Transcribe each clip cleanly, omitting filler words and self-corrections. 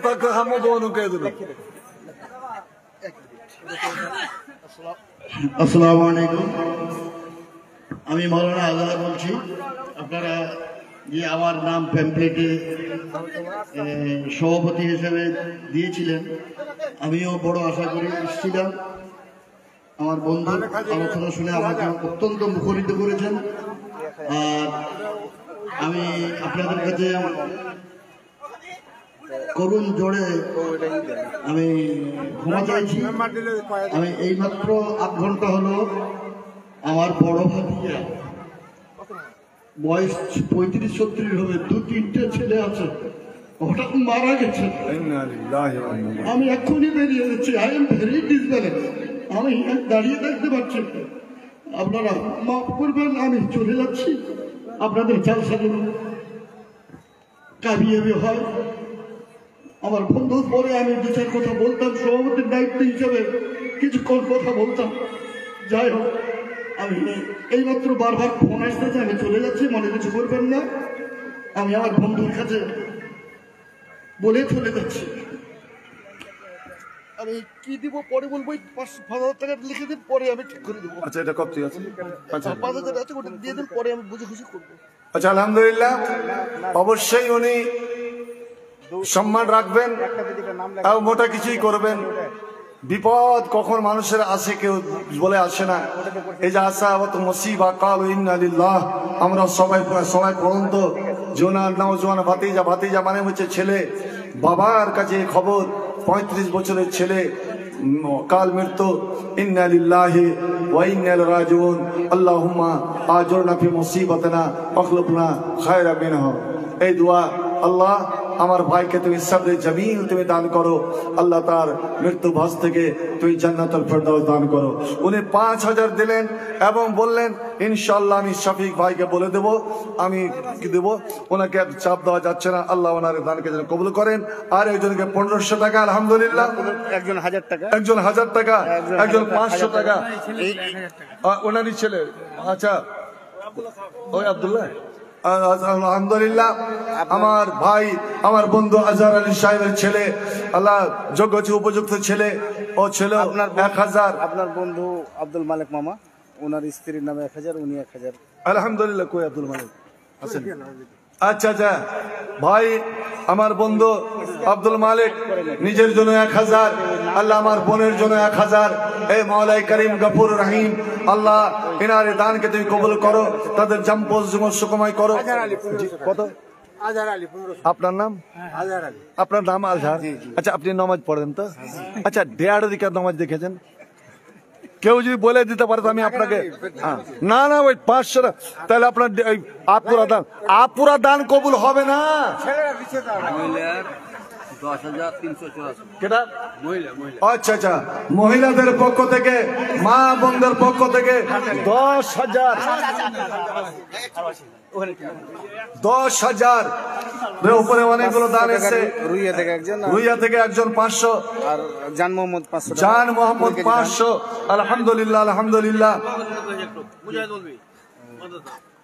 তাকে হামো বোনু কে দিল। আসসালামু আলাইকুম, আমি মৌলানা আজাদ বলছি। আপনারা যে আমার নাম প্যাম্পলেটে সভাপতি হিসেবে দিয়েছিলেন, আমিও বড় আশা করে এসেছিলাম। আমার বন্ধুর আলোচনা শুনে আমাকে অত্যন্ত মুখরিত করেছেন। আর আমি আপনাদের কাছে করুণ জোরে আমি ক্ষমা চাইছি। আমি এইমাত্র 8 ঘন্টা হলো আমার বড় ভাতিজা, বয়স 35-36 হবে, 2-3টে ছেলে আছে, হঠাৎ মারা গেছে। আমি এক্ষুনি বেরিয়ে যাচ্ছি। I am very disbalance. আমি দাঁড়িয়ে থাকতে পারছি। আপনারা মাফ করবেন, আমি চলে যাচ্ছি। আপনাদের জালসাগুলো কাবিয়াবি হয়। আমার বন্ধুর পরে আমি 2-4 কথা বলতাম, সভাপতির দায়িত্ব হিসেবে কিছুক্ষণ কথা বলতাম। যাই হোক, আমি এইমাত্র বারবার ফোন আসতেছে, আমি চলে যাচ্ছি, মনে কিছু করবেন না। আমি আমার বন্ধুর কাছে বলে চলে যাচ্ছি। আমি কি দিব পরে বলবো, 5,000 টাকা লিখে দিন, পরে আমি ঠিক করে দেবো। আচ্ছা, এটা কত আছে? 5,000 আছে, ওটা দিয়ে দিন, পরে আমি বুঝে খুশি করবো। আচ্ছা, আলহামদুলিল্লাহ। অবশ্যই উনি সম্মান রাখবেন, তাও মোটা কিছুই করবেন। বিপদ কখন মানুষের আসে কেউ বলে আসে না। এই যে আসাবাত মুসিবা কালু ইন্না লিল্লাহ, আমরা সবাই পড়ন্ত জোনার নওজোয়ান ভাতিজা মানে হচ্ছে ছেলে। বাবার কাছে খবর 35 বছরের ছেলে কাল মৃত্যু। ইন্না লিল্লাহি ওয়া ইন্না ইলাইহি রাজিউন। আল্লাহুম্মা আজরনা ফি মুসিবাতিনা ওয়াখলুফনা খায়রা মিনহা। এই দোয়া, আল্লাহ আমার ভাইকে তুমি সবরে জমিল তুমি দান করো, আল্লাহ তার মৃত্যু ভাস থেকে তুমি জান্নাতুল ফেরদাউস দান করো। উনি 5,000 দিলেন এবং বললেন ইনশাআল্লাহ আমি শফিক ভাইকে বলে দেব, আমি কি দেব, ওনাকে চাপ দেওয়া যাচ্ছে না। আল্লাহ ওনার দানকে যেন কবুল করেন। আর একজনকে 1500 টাকা, আলহামদুলিল্লাহ। একজন 1000 টাকা, একজন 1000 টাকা, একজন 500 টাকা, ওনারই ছেলে। আচ্ছা, ওই আব্দুল্লাহ। আলহামদুলিল্লাহ, আমার ভাই, আমার বন্ধু আজহার আলী সাহেবের ছেলে, আল্লাহ যোগ্য উপযুক্ত ছেলে, ও ছেলে 1000। আপনার বন্ধু আব্দুল মালিক মামা, ওনার স্ত্রীর নামে 1000, উনি 1000। আলহামদুলিল্লাহ। কই আব্দুল মালিক আছেন? আচ্ছা আচ্ছা, ভাই আমার বন্ধু আব্দুল মালিক নিজের জন্য 1000, আল্লাহ আমার বোনের জন্য 1000। এই মওলাই করিম গফুর রহিম, আল্লাহ এনার দানকে তুমি কবুল করো, তাদের জম্পোজ জীবন সুখময় করো। কত? আপনার নাম? আপনার নাম আজহার? আচ্ছা, আপনি নামাজ পড়েন তো? আচ্ছা, 1.5 দিকে নামাজ দেখেছেন? কেউ যদি বলে দিতে পারে তো আমি আপনাকে, না না ওই 500, তাহলে আপনার আপুরা দান কবুল হবে না। 10,384। আচ্ছা আচ্ছা, মহিলাদের পক্ষ থেকে, মা বোনদের পক্ষ থেকে 10,000। 10,000 উপরে অনেকগুলো দান এসছে। রুইয়া থেকে একজন 500, আর জান মোহাম্মদ 500, জান মোহাম্মদ 500। আলহামদুলিল্লাহ আলহামদুলিল্লাহ।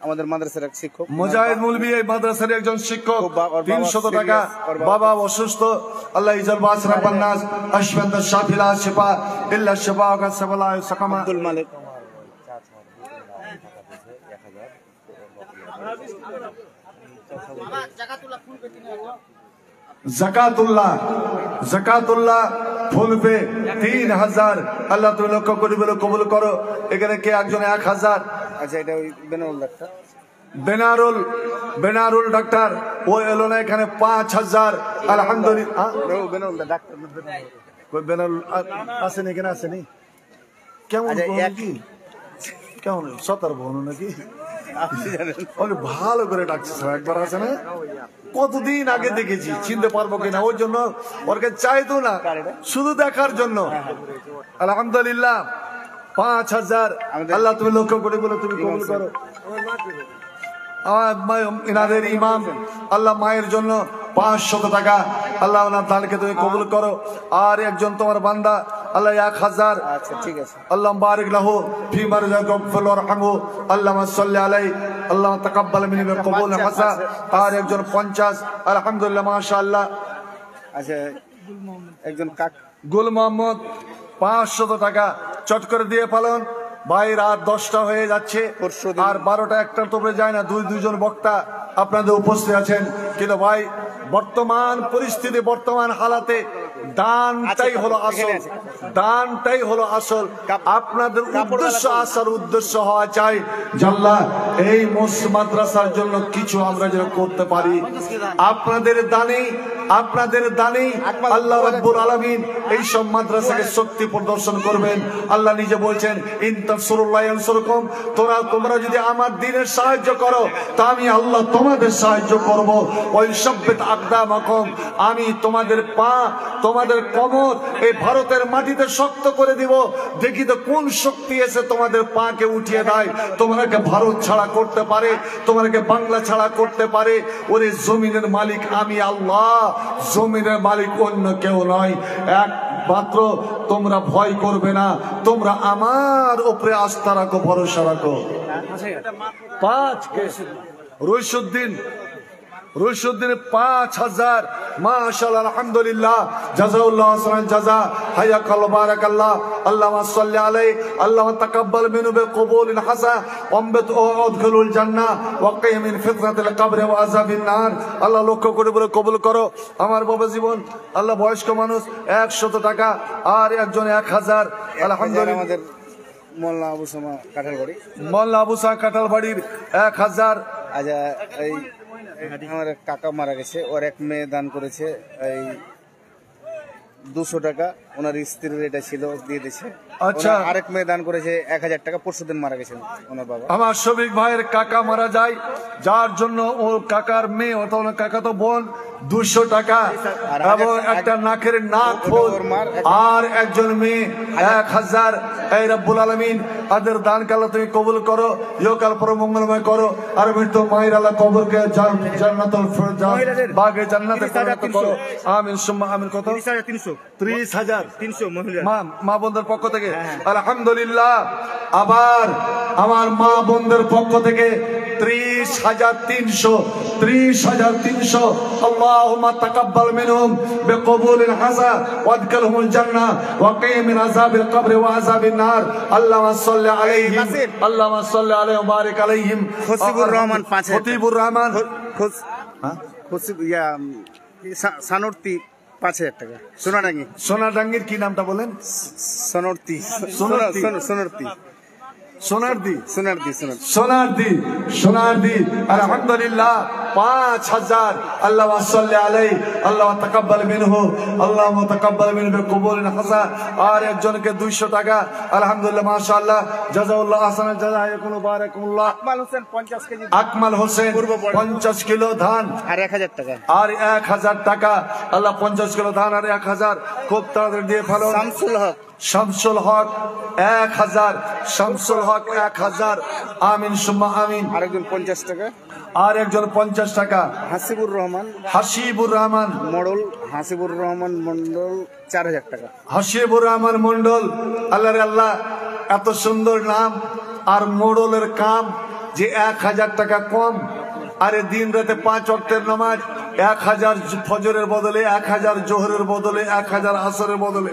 আমাদের মাদ্রাসার এক শিক্ষক মুজাহিদ মুলবি, এই মাদ্রাসার একজন শিক্ষক, 300 টাকা। বাবা অসুস্থ, আল্লাহ ইজাল বাস রাব্বান নাস আশফাত শাফিলা শিফা ইল্লা শিফা ওয়া সাবালা সাকামা। আব্দুল মালিক জাকাতুল্লাহ ফুল পে 3000। আল্লাহ তুমি লক্ষ কোটি বলে কবুল করো। এখানে কে একজন 1000। আচ্ছা, এটা ওই বেনারুল ডাক্তার, বেনারুল ডাক্তার, ও এলো না এখানে 5000। আলহামদুলিল্লাহ। বেনারুল ডাক্তার বেনারুল আসেনি, এখানে আসেনি। কেমন কি কেমন সতর্ক হনো নাকি? ওকে ভালো করে ডাকছে, একবার আছে না, কতদিন আগে দেখেছি, চিনতে পারবো কিনা, ওই জন্য ওরকে চাইতো না, শুধু দেখার জন্য। আলহামদুলিল্লাহ 5000। আল্লাহ তুমি লক্ষ্য করে বলে তুমি কবুল করো। ইনাদের ইমাম, আল্লাহ মায়ের জন্য 500 টাকা, আল্লাহ ওনার দানকে তুমি কবুল করো। আর একজন তোমার বান্দা, আল্লাহ 1000। আচ্ছা, ঠিক আছে। আল্লাহ বারিক লাহু ফি মারজাকুম ওয়ারহামহু, আল্লাহুম্মা সাল্লি আলাইহি, আল্লাহ তাকাব্বাল মিনহু কবুল হাসান। আর একজন 50। আলহামদুলিল্লাহ মাশাআল্লাহ। আচ্ছা, একজন কাক গুল মোহাম্মদ 500 টাকা চট করে দিয়ে পালন ভাই। রাত 10টা হয়ে যাচ্ছে, পরশুদিন। আর 12টা 1টার তো যায় না। দুইজন বক্তা আপনাদের উপস্থিত আছেন, কিন্তু ভাই বর্তমান পরিস্থিতি, বর্তমান হালাতে দানটাই হলো আসল, দানটাই হলো আসল। আপনাদের উদ্দেশ্য, আসার উদ্দেশ্য হওয়া চাই জাল্লা এই মাদ্রাসার জন্য কিছু আমরা যেন করতে পারি। আপনাদের দানে, আপনাদের দানে আল্লাহ রাব্বুল আলামিন এই সব মাদ্রাসাকে শক্তি প্রদর্শন করবেন। আল্লাহ নিজে বলছেন, ইন তানসুরুল্লাহ ইয়ানসুরকুম, তোমরা যদি আমার দ্বীনের সাহায্য করো তা আমি আল্লাহ তোমাদের সাহায্য করব। ওই সাব্বিত আকদামাকুম, আমি তোমাদের পা, তোমাদের কোমর এই ভারতের মাটিতে শক্ত করে দিব। দেখি তো কোন শক্তি এসে তোমাদের পাকে উঠিয়ে দেয়, তোমাকে ভারত ছাড়া করতে পারে, তোমাকে বাংলা ছাড়া করতে পারে। ওরে জমিনের মালিক আমি আল্লাহ, জমিনের মালিক অন্য কেউ নয়। একমাত্র তোমরা ভয় করবে না, তোমরা আমার উপরে আস্থা রাখো, ভরসা রাখো। 5 রইসুদ্দিন 5000 মাশাআল্লাহ, আলহামদুলিল্লাহ, জাযাউল্লাহ হাসানান জাযা, হায়াকাল্লাহ, বারাকাল্লাহ, আল্লাহুম্মা সাল্লি আলাইহি, আল্লাহুম্মা তাকাব্বাল মিনহু বিকবুলিন হাসান ওয়ামবিত উদখিলুল জান্নাহ ওয়া কিহি মিন ফিতনাতিল কবর ওয়া আযাবিন নার। আল্লাহ লক্ষ্য করে বলে কবুল করো আমার বাবা জীবন। আল্লাহ বয়স্ক মানুষ 100 টাকা, আর একজন 1000। আলহামদুলিল্লাহ। আমাদের মোল্লা আবু সামা কাঁঠালবাড়ি, মোল্লা আবু সামা কাঁঠালবাড়ির 1000। আচ্ছা, এই আমার এক কাকা মারা গেছে, ওর এক মেয়ে দান করেছে এই 200 টাকা, ওনার স্ত্রীর এটা ছিল, দিয়ে দিয়েছে। আচ্ছা, আরেক মেয়ে দান করেছে 1000 টাকা, পরশুদিন মারা গেছেন ওনার বাবা। আমার শফিক ভাইয়ের কাকা মারা যায়, যার জন্য ও কাকার মেয়ে, অথবা কাকা তো বোন 200 টাকা, এবং একটা নাকের নাক ফুল, আর একজন মেয়ে 1000। এই রব্বুল আলামিন তাদের দানকে আল্লাহ তুমি কবুল করো, ইহকাল পর মঙ্গলময় করো। আর মৃত্যু মায়ের আল্লাহ কবরকে জান্নাতুল ফিরদাউস, বাগে জান্নাতে পরিণত করো। আমিন সুম্মা আমিন। কত? 30,000 মা বোনদের পক্ষ থেকে আলহামদুলিল্লাহ। আবার আমার মা বোনদের পক্ষ থেকে 30,300 আল্লাহুম্মা তাকাব্বাল মিনহুম বিকবুলিন হাসান ওয়াদখিলহুমুল জান্নাহ ওয়া কিহি মিন আযাবিল কবর ওয়া আযাবিন নার। আল্লাহুম্মা সাল্লি আলাইহিম, আল্লাহুম্মা সাল্লি আলাইহি ওয়া বারিক আলাইহিম। খতিবুর রহমান 5000, খতিবুর রহমান সানর্তি 5000 টাকা, সোনাডাঙ্গি। সোনাডাঙ্গির কি নামটা বলেন? সোনার্তি, সোনারদি। আলহামদুলিল্লাহ 5000। আল্লাহুম্মা সাল্লি আলাইহি, আল্লাহুম্মা তাকাব্বাল মিনহু, আল্লাহুম্মা তাকাব্বাল মিনহু বিকবুলিন হাসান। আর একজনকে 200 টাকা। আলহামদুলিল্লাহ, মাশাআল্লাহ, জাযাউল্লাহ হাসানান জাযা, হায়াকুল্লাহ, বারাকাল্লাহ। আকমাল হোসেন 50 কেজি, আকমাল হোসেন 50 কিলো ধান, আর 1000 টাকা, আর 1000 টাকা। আল্লাহ 50 কিলো ধান আর 1000 খুব তাড়াতাড়ি দিয়ে ফেলো। শামসুল হক 1000, শামসুল হক 1000। আমিন সুম্মা আমিন। আরেকজন 50 টাকা, আর একজন 50 টাকা। হাসিবুর রহমান মন্ডল, হাসিবুর রহমান মন্ডল 4000 টাকা। হাসিবুর রহমান মন্ডল, আল্লাহ রে আল্লাহ, এত সুন্দর নাম আর মোড়লের কাম যে 1000 টাকা কম। আরে দিন রাতে 5 ওয়াক্তের নামাজ, 1000 ফজরের বদলে 1000, জোহরের বদলে 1000, আসরের বদলে